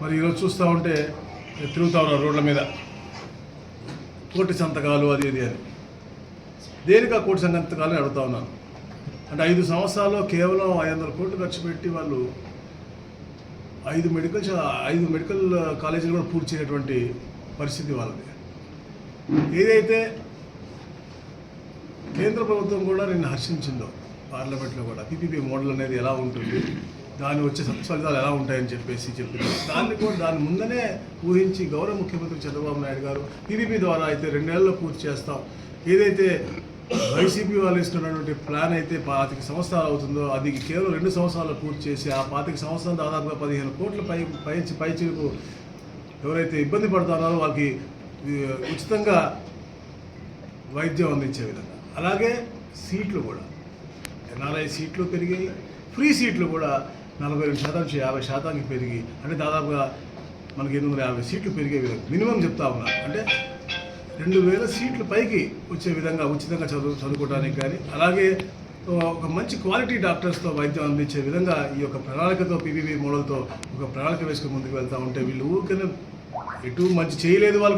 మరి ఈరోజు చూస్తూ ఉంటే తిరుగుతూ ఉన్నారు రోడ్ల మీద కోటి సంతకాలు అది ఇది అని. దేనికి ఆ కోటి సంతకాలు అడుగుతా ఉన్నాను. అంటే 5 సంవత్సరాల్లో కేవలం 500 కోట్లు ఖర్చు పెట్టి వాళ్ళు 5 మెడికల్ కాలేజీలు కూడా పూర్తి చేయనటువంటి పరిస్థితి వాళ్ళది. ఏదైతే కేంద్ర ప్రభుత్వం కూడా నిన్ను హర్షించిందో పార్లమెంట్లో కూడా పీపీపీ మోడల్ అనేది ఎలా ఉంటుంది, దాని వచ్చే ఫలితాలు ఎలా ఉంటాయని చెప్పింది. దాని ముందనే ఊహించి గౌరవ ముఖ్యమంత్రి చంద్రబాబు నాయుడు గారు పీపీపీ ద్వారా అయితే 2 నెలల్లో పూర్తి చేస్తాం, ఏదైతే వైసీపీ వాళ్ళు ఇస్తున్నటువంటి ప్లాన్ అయితే 25 సంవత్సరాలు అవుతుందో అది కేవలం 2 సంవత్సరాలు పూర్తి చేసి ఆ 25 సంవత్సరాలు దాదాపుగా 15 కోట్ల పైచిలకు ఎవరైతే ఇబ్బంది పడుతున్నారో వాళ్ళకి ఉచితంగా వైద్యం అందించే విధంగా, అలాగే సీట్లు కూడా ఎన్ఆర్ఐ సీట్లు పెరిగాయి, ఫ్రీ సీట్లు కూడా 42% నుంచి 50% పెరిగి, అంటే దాదాపుగా మనకి 850 సీట్లు పెరిగే విధంగా మినిమం చెప్తా ఉన్నారు. అంటే 2000 సీట్లు పైకి వచ్చే విధంగా ఉచితంగా చదువుకోవడానికి కానీ, అలాగే ఒక మంచి క్వాలిటీ డాక్టర్స్తో వైద్యం అందించే విధంగా ఈ యొక్క ప్రణాళికతో పీపీపీ మోడల్తో ఒక ప్రణాళిక వేసుకుని ముందుకు వెళ్తూ ఉంటే వీళ్ళు ఊరికనే ఎటు మంచి చేయలేదు వాళ్ళకి